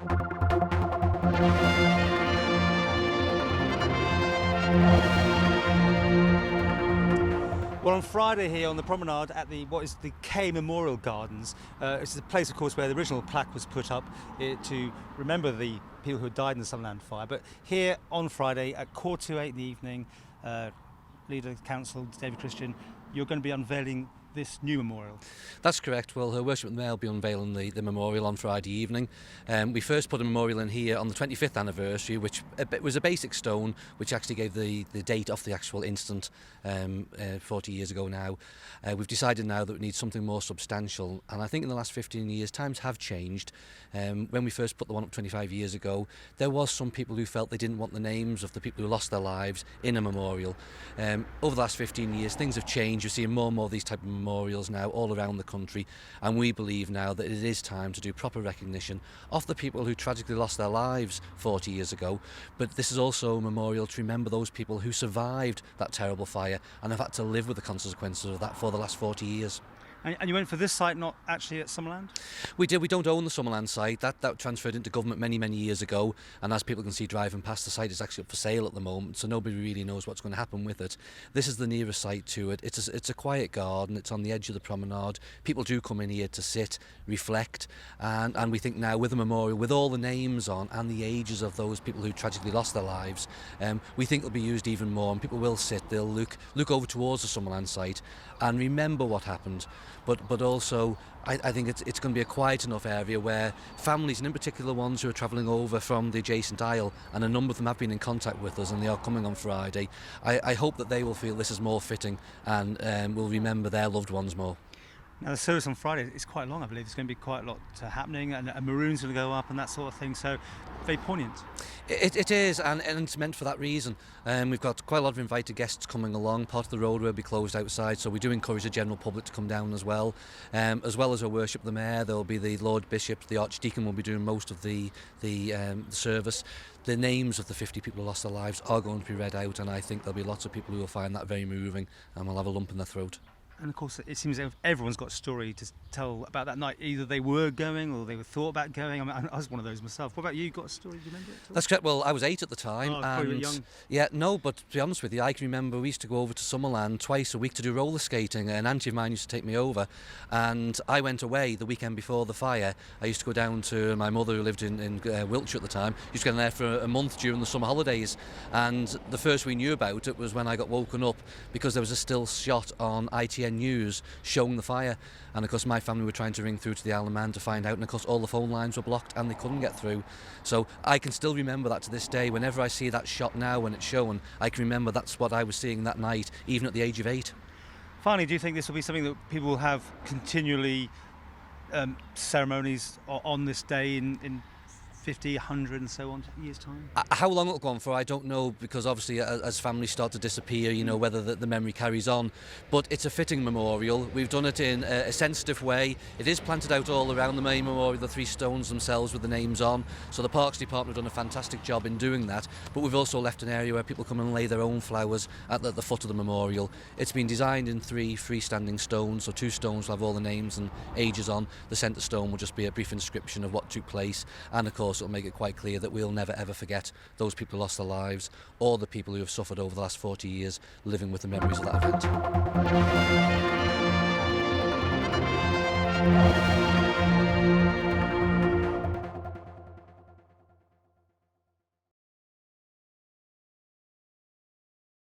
Well, on Friday here on the promenade at what is the K Memorial Gardens, it's the place, of course, where the original plaque was put up to remember the people who had died in the Summerland Fire. But here on Friday at 7:45 in the evening, Leader of the Council, David Christian, you're going to be unveiling this new memorial. That's correct. Well, Her Worship the Mayor will be unveiling the memorial on Friday evening. We first put a memorial in here on the 25th anniversary, which was a basic stone, which actually gave the date of the actual incident 40 years ago now. We've decided now that we need something more substantial, and I think in the last 15 years times have changed. When we first put the one up 25 years ago, there was some people who felt they didn't want the names of the people who lost their lives in a memorial. Over the last 15 years things have changed. You're seeing more and more of these type of memorials now all around the country, and we believe now that it is time to do proper recognition of the people who tragically lost their lives 40 years ago. But this is also a memorial to remember those people who survived that terrible fire and have had to live with the consequences of that for the last 40 years. And you went for this site, not actually at Summerland? We did. We don't own the Summerland site. That transferred into government many years ago, and as people can see driving past, the site is actually up for sale at the moment, so nobody really knows what's going to happen with it. This is the nearest site to it. It's a quiet garden. It's on the edge of the promenade. People do come in here to sit, reflect, and we think now with a memorial, with all the names on and the ages of those people who tragically lost their lives, we think it'll be used even more, and people will sit, they'll look over towards the Summerland site and remember what happened. But also, I think it's going to be a quiet enough area where families, and in particular ones who are travelling over from the adjacent aisle, and a number of them have been in contact with us and they are coming on Friday, I hope that they will feel this is more fitting and will remember their loved ones more. Now the service on Friday is quite long, I believe. There's going to be quite a lot happening, and a maroon's going to go up and that sort of thing, so very poignant. It is, and it's meant for that reason. We've got quite a lot of invited guests coming along. Part of the road will be closed outside, so we do encourage the general public to come down as well. As well as Her Worship the Mayor, there will be the Lord Bishop, the Archdeacon will be doing most of the service. The names of the 50 people who lost their lives are going to be read out, and I think there'll be lots of people who will find that very moving and will have a lump in their throat. And of course, it seems everyone's got a story to tell about that night. Either they were going or they were thought about going. I mean, I was one of those myself. What about you? Got a story? Do you remember it at all? That's correct. Well, I was 8 at the time. Oh, probably young. Yeah, no, but to be honest with you, I can remember we used to go over to Summerland twice a week to do roller skating. An auntie of mine used to take me over, and I went away the weekend before the fire. I used to go down to my mother, who lived in Wiltshire at the time. Used to go there for a month during the summer holidays, and the first we knew about it was when I got woken up because there was a still shot on ITN News showing the fire, and of course my family were trying to ring through to the Isle of Man to find out, and of course all the phone lines were blocked and they couldn't get through. So I can still remember that to this day. Whenever I see that shot now when it's shown, I can remember that's what I was seeing that night, even at the age of 8. Finally, do you think this will be something that people will have continually ceremonies on this day in 50, 100 and so on years' time? How long it'll go on for, I don't know, because obviously as families start to disappear, you know, whether the memory carries on. But it's a fitting memorial. We've done it in a sensitive way. It is planted out all around the main memorial, the 3 stones themselves with the names on. So the Parks Department have done a fantastic job in doing that. But we've also left an area where people come and lay their own flowers at the foot of the memorial. It's been designed in 3 freestanding stones, so 2 stones will have all the names and ages on. The centre stone will just be a brief inscription of what took place, and of course it'll make it quite clear that we'll never ever forget those people who lost their lives, or the people who have suffered over the last 40 years living with the memories of that event.